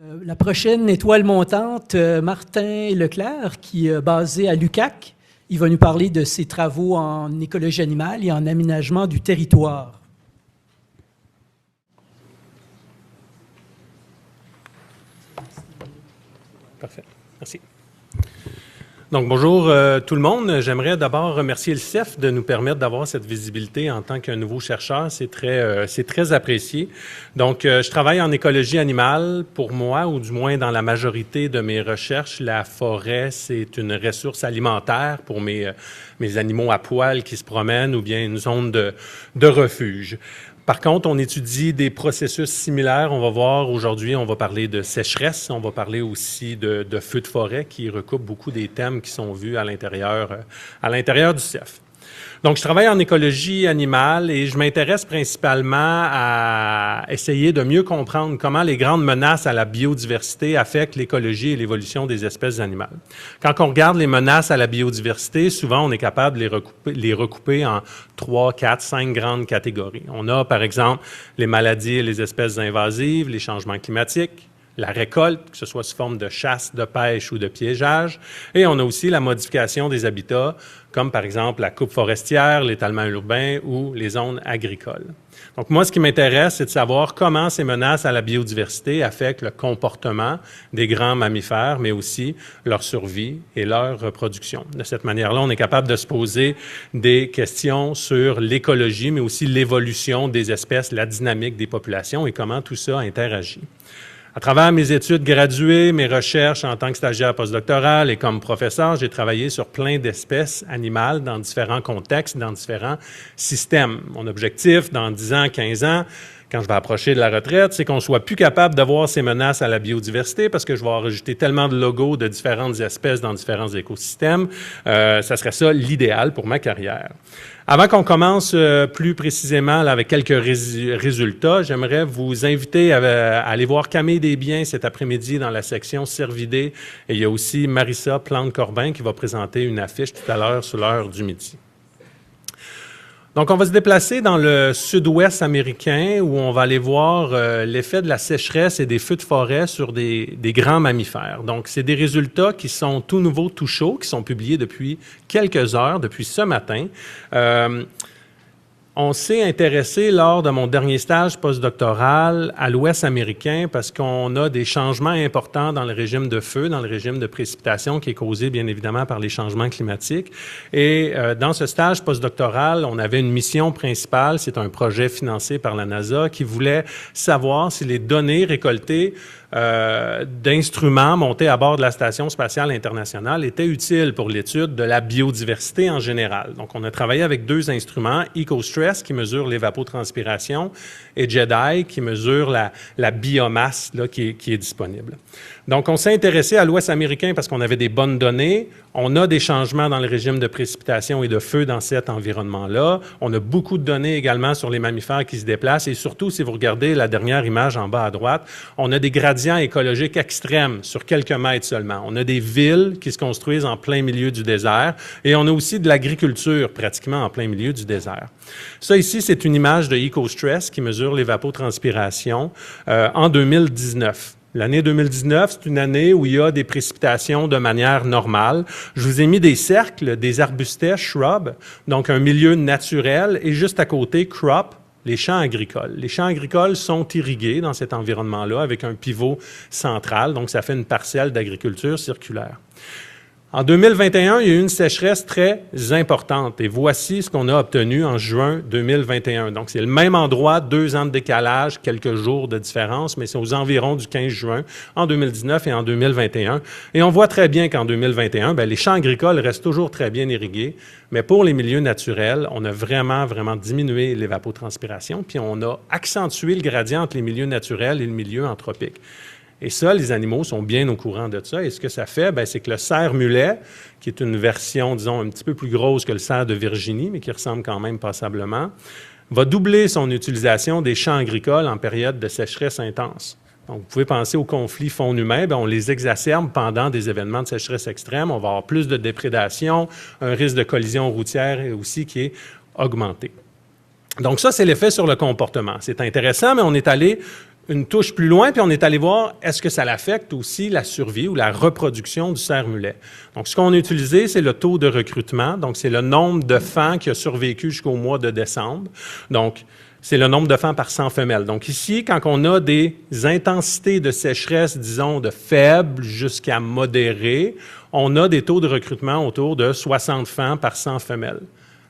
La prochaine étoile montante, Martin Leclerc, qui est basé à l'UQAC. Il va nous parler de ses travaux en écologie animale et en aménagement du territoire. Parfait. Merci. Donc, bonjour tout le monde. J'aimerais d'abord remercier le CEF de nous permettre d'avoir cette visibilité en tant qu'un nouveau chercheur. C'est très apprécié. Donc, je travaille en écologie animale. Pour moi, ou du moins dans la majorité de mes recherches, la forêt, c'est une ressource alimentaire pour mes animaux à poil qui se promènent ou bien une zone de refuge. Par contre, on étudie des processus similaires. On va voir aujourd'hui, on va parler de sécheresse, on va parler aussi de feux de forêt qui recoupent beaucoup des thèmes qui sont vus à l'intérieur du CEF. Donc, je travaille en écologie animale et je m'intéresse principalement à essayer de mieux comprendre comment les grandes menaces à la biodiversité affectent l'écologie et l'évolution des espèces animales. Quand on regarde les menaces à la biodiversité, souvent on est capable de les recouper en 3, 4, 5 grandes catégories. On a par exemple les maladies et les espèces invasives, les changements climatiques, la récolte, que ce soit sous forme de chasse, de pêche ou de piégeage. Et on a aussi la modification des habitats, comme par exemple la coupe forestière, l'étalement urbain ou les zones agricoles. Donc moi, ce qui m'intéresse, c'est de savoir comment ces menaces à la biodiversité affectent le comportement des grands mammifères, mais aussi leur survie et leur reproduction. De cette manière-là, on est capable de se poser des questions sur l'écologie, mais aussi l'évolution des espèces, la dynamique des populations et comment tout ça interagit. À travers mes études graduées, mes recherches en tant que stagiaire postdoctoral et comme professeur, j'ai travaillé sur plein d'espèces animales dans différents contextes, dans différents systèmes. Mon objectif, dans 10 ans, 15 ans, quand je vais approcher de la retraite, c'est qu'on soit plus capable de voir ces menaces à la biodiversité parce que je vais rajouter tellement de logos de différentes espèces dans différents écosystèmes. Ça serait ça l'idéal pour ma carrière. Avant qu'on commence plus précisément là, avec quelques résultats, j'aimerais vous inviter à aller voir Camille Desbiens cet après-midi dans la section Cervidés. Et il y a aussi Marissa Plante-Corbin qui va présenter une affiche tout à l'heure sur l'heure du midi. Donc, on va se déplacer dans le sud-ouest américain où on va aller voir l'effet de la sécheresse et des feux de forêt sur des grands mammifères. Donc, c'est des résultats qui sont tout nouveaux, tout chauds, qui sont publiés depuis quelques heures, depuis ce matin. On s'est intéressé lors de mon dernier stage postdoctoral à l'Ouest américain parce qu'on a des changements importants dans le régime de feu, dans le régime de précipitation qui est causé bien évidemment par les changements climatiques. Et dans ce stage postdoctoral, on avait une mission principale, c'est un projet financé par la NASA qui voulait savoir si les données récoltées d'instruments montés à bord de la Station spatiale internationale étaient utiles pour l'étude de la biodiversité en général. Donc, on a travaillé avec 2 instruments, EcoStress qui mesure l'évapotranspiration et JEDI qui mesure la biomasse là, qui est disponible. Donc, on s'est intéressé à l'Ouest américain parce qu'on avait des bonnes données. On a des changements dans le régime de précipitation et de feu dans cet environnement-là. On a beaucoup de données également sur les mammifères qui se déplacent et surtout, si vous regardez la dernière image en bas à droite, on a des gradients écologiques extrêmes sur quelques mètres seulement. On a des villes qui se construisent en plein milieu du désert et on a aussi de l'agriculture pratiquement en plein milieu du désert. Ça ici, c'est une image de EcoStress qui mesure l'évapotranspiration en 2019. L'année 2019, c'est une année où il y a des précipitations de manière normale. Je vous ai mis des cercles, des arbustés, shrubs, donc un milieu naturel, et juste à côté, crop, les champs agricoles. Les champs agricoles sont irrigués dans cet environnement-là avec un pivot central, donc ça fait une parcelle d'agriculture circulaire. En 2021, il y a eu une sécheresse très importante et voici ce qu'on a obtenu en juin 2021. Donc, c'est le même endroit, 2 ans de décalage, quelques jours de différence, mais c'est aux environs du 15 juin en 2019 et en 2021. Et on voit très bien qu'en 2021, les champs agricoles restent toujours très bien irrigués, mais pour les milieux naturels, on a vraiment diminué l'évapotranspiration, puis on a accentué le gradient entre les milieux naturels et le milieu anthropique. Et ça, les animaux sont bien au courant de ça. Et ce que ça fait, c'est que le cerf mulet, qui est une version, disons, un petit peu plus grosse que le cerf de Virginie, mais qui ressemble quand même passablement, va doubler son utilisation des champs agricoles en période de sécheresse intense. Donc, vous pouvez penser aux conflits faune-humain, on les exacerbe pendant des événements de sécheresse extrême. On va avoir plus de déprédation, un risque de collision routière aussi qui est augmenté. Donc ça, c'est l'effet sur le comportement. C'est intéressant, mais on est allé une touche plus loin, puis on est allé voir est-ce que ça affecte aussi la survie ou la reproduction du cerf-mulet. Donc, ce qu'on a utilisé, c'est le taux de recrutement. Donc, c'est le nombre de fans qui a survécu jusqu'au mois de décembre. Donc, c'est le nombre de fans par 100 femelles. Donc, ici, quand on a des intensités de sécheresse, disons, de faibles jusqu'à modérées, on a des taux de recrutement autour de 60 fans par 100 femelles.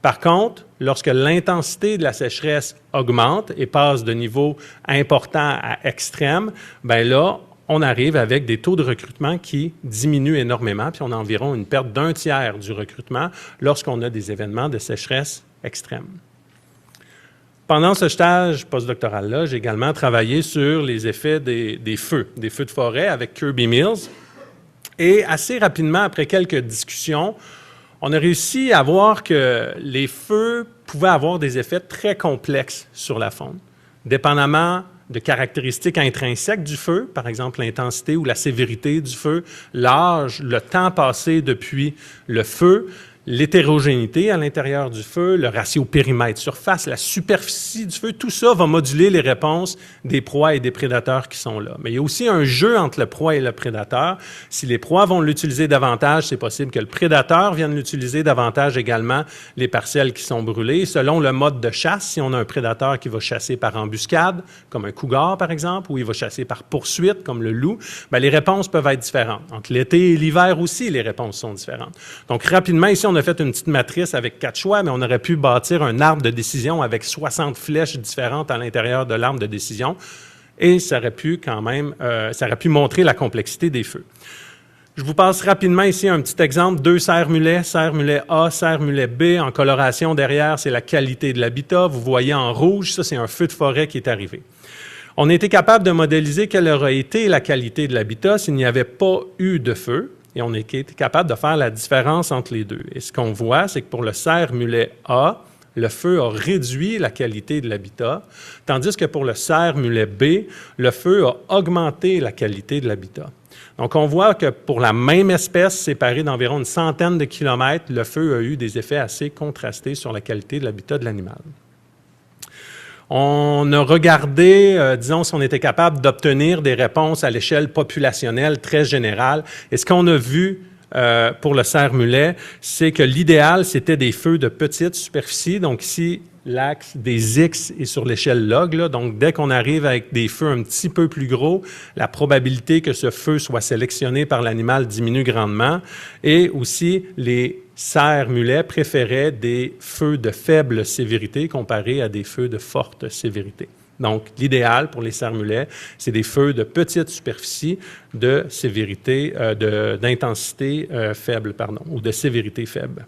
Par contre, lorsque l'intensité de la sécheresse augmente et passe de niveau important à extrême, bien là, on arrive avec des taux de recrutement qui diminuent énormément, puis on a environ une perte d'un tiers du recrutement lorsqu'on a des événements de sécheresse extrême. Pendant ce stage postdoctoral-là, j'ai également travaillé sur les effets des feux de forêt avec Kirby Mills. Et assez rapidement, après quelques discussions, on a réussi à voir que les feux pouvaient avoir des effets très complexes sur la faune, dépendamment de caractéristiques intrinsèques du feu, par exemple l'intensité ou la sévérité du feu, l'âge, le temps passé depuis le feu, l'hétérogénéité à l'intérieur du feu, le ratio périmètre-surface, la superficie du feu, tout ça va moduler les réponses des proies et des prédateurs qui sont là. Mais il y a aussi un jeu entre le proie et le prédateur. Si les proies vont l'utiliser davantage, c'est possible que le prédateur vienne l'utiliser davantage également, les parcelles qui sont brûlées. Selon le mode de chasse, si on a un prédateur qui va chasser par embuscade, comme un cougar par exemple, ou il va chasser par poursuite, comme le loup, bien, les réponses peuvent être différentes. Entre l'été et l'hiver aussi, les réponses sont différentes. Donc rapidement, ici, on a fait une petite matrice avec 4 choix, mais on aurait pu bâtir un arbre de décision avec 60 flèches différentes à l'intérieur de l'arbre de décision, et ça aurait pu quand même, ça aurait pu montrer la complexité des feux. Je vous passe rapidement ici un petit exemple, 2 cerfs-mulets A, cerf-mulet B, en coloration derrière, c'est la qualité de l'habitat. Vous voyez en rouge, ça c'est un feu de forêt qui est arrivé. On a été capable de modéliser quelle aurait été la qualité de l'habitat s'il n'y avait pas eu de feu. Et on a été capable de faire la différence entre les deux. Et ce qu'on voit, c'est que pour le cerf-mulet A, le feu a réduit la qualité de l'habitat, tandis que pour le cerf-mulet B, le feu a augmenté la qualité de l'habitat. Donc, on voit que pour la même espèce, séparée d'environ une centaine de kilomètres, le feu a eu des effets assez contrastés sur la qualité de l'habitat de l'animal. On a regardé, disons, si on était capable d'obtenir des réponses à l'échelle populationnelle très générale. Et ce qu'on a vu pour le cerf-mulet, c'est que l'idéal, c'était des feux de petite superficie. Donc ici, l'axe des X est sur l'échelle log. Là. Donc, dès qu'on arrive avec des feux un petit peu plus gros, la probabilité que ce feu soit sélectionné par l'animal diminue grandement. Et aussi, les cerfs-mulets préféraient des feux de faible sévérité comparés à des feux de forte sévérité. Donc, l'idéal pour les cerfs-mulets, c'est des feux de petite superficie de sévérité, d'intensité faible, ou de sévérité faible.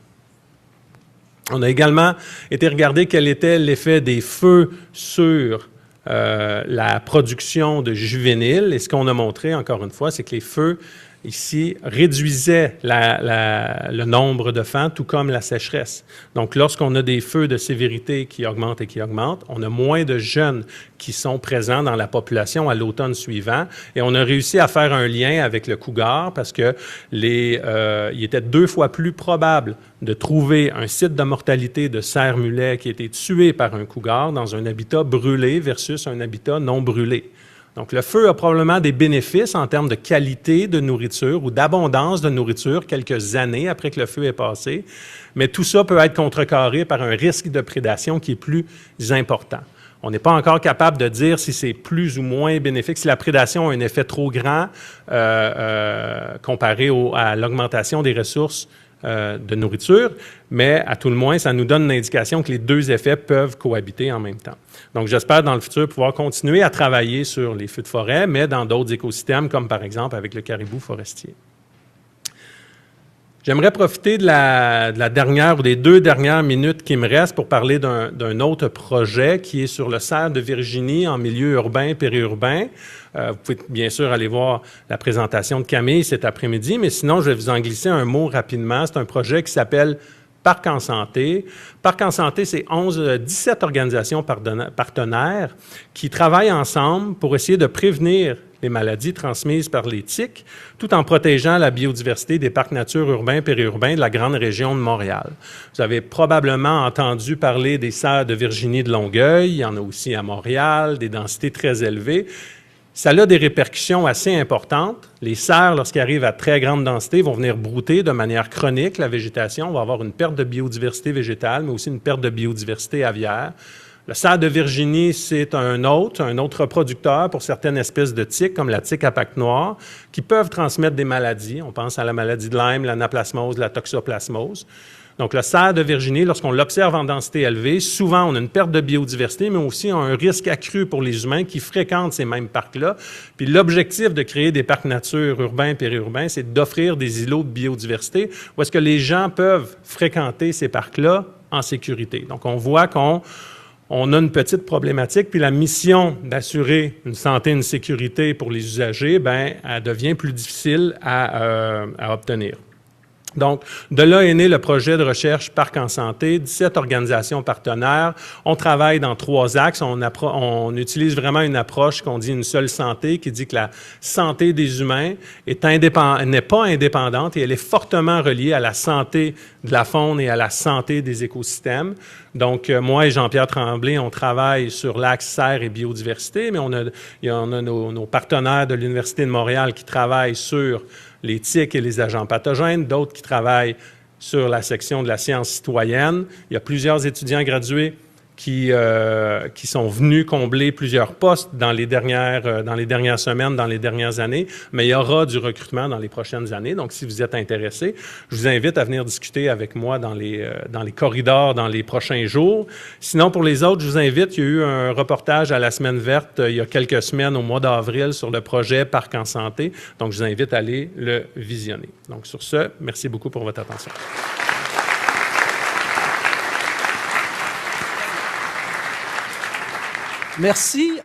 On a également été regarder quel était l'effet des feux sur la production de juvéniles. Et ce qu'on a montré, encore une fois, c'est que les feux ici réduisait le nombre de fans, tout comme la sécheresse. Donc, lorsqu'on a des feux de sévérité qui augmentent et qui augmentent, on a moins de jeunes qui sont présents dans la population à l'automne suivant. Et on a réussi à faire un lien avec le cougar parce que il était 2 fois plus probable de trouver un site de mortalité de cerf-mulet qui a été tué par un cougar dans un habitat brûlé versus un habitat non brûlé. Donc, le feu a probablement des bénéfices en termes de qualité de nourriture ou d'abondance de nourriture quelques années après que le feu est passé, mais tout ça peut être contrecarré par un risque de prédation qui est plus important. On n'est pas encore capable de dire si c'est plus ou moins bénéfique, si la prédation a un effet trop grand comparé à l'augmentation des ressources de nourriture, mais à tout le moins, ça nous donne une indication que les 2 effets peuvent cohabiter en même temps. Donc, j'espère dans le futur pouvoir continuer à travailler sur les feux de forêt, mais dans d'autres écosystèmes, comme par exemple avec le caribou forestier. J'aimerais profiter de la dernière ou des 2 dernières minutes qui me restent pour parler d'un autre projet qui est sur le cerf de Virginie en milieu urbain, périurbain. Vous pouvez bien sûr aller voir la présentation de Camille cet après-midi, mais sinon, je vais vous en glisser un mot rapidement. C'est un projet qui s'appelle Parc en santé. Parc en santé, c'est 17 organisations partenaires qui travaillent ensemble pour essayer de prévenir les maladies transmises par les tiques, tout en protégeant la biodiversité des parcs nature urbains et périurbains de la grande région de Montréal. Vous avez probablement entendu parler des cerfs de Virginie de Longueuil, il y en a aussi à Montréal, des densités très élevées. Ça a des répercussions assez importantes. Les cerfs, lorsqu'ils arrivent à très grande densité, vont venir brouter de manière chronique la végétation. On va avoir une perte de biodiversité végétale, mais aussi une perte de biodiversité aviaire. Le cerf de Virginie, c'est un autre reproducteur pour certaines espèces de tiques, comme la tique à pattes noires, qui peuvent transmettre des maladies. On pense à la maladie de Lyme, l'anaplasmose, la toxoplasmose. Donc, le cerf de Virginie, lorsqu'on l'observe en densité élevée, souvent, on a une perte de biodiversité, mais aussi un risque accru pour les humains qui fréquentent ces mêmes parcs-là. Puis, l'objectif de créer des parcs nature urbains et périurbains, c'est d'offrir des îlots de biodiversité où est-ce que les gens peuvent fréquenter ces parcs-là en sécurité. Donc, on voit qu'on a une petite problématique, puis la mission d'assurer une santé et une sécurité pour les usagers, elle devient plus difficile à obtenir. Donc, de là est né le projet de recherche Parc en santé, 17 organisations partenaires. On travaille dans 3 axes. On utilise vraiment une approche qu'on dit une seule santé, qui dit que la santé des humains n'est pas indépendante et elle est fortement reliée à la santé de la faune et à la santé des écosystèmes. Donc, moi et Jean-Pierre Tremblay, on travaille sur l'axe serre et biodiversité, mais il y a nos partenaires de l'Université de Montréal qui travaillent sur les tiques et les agents pathogènes, d'autres qui travaillent sur la section de la science citoyenne. Il y a plusieurs étudiants gradués qui sont venus combler plusieurs postes dans les dernières semaines, dans les dernières années, mais il y aura du recrutement dans les prochaines années. Donc, si vous êtes intéressés, je vous invite à venir discuter avec moi dans les corridors dans les prochains jours. Sinon, pour les autres, je vous invite, il y a eu un reportage à la Semaine verte il y a quelques semaines, au mois d'avril, sur le projet Parc en santé. Donc, je vous invite à aller le visionner. Donc, sur ce, merci beaucoup pour votre attention. Merci.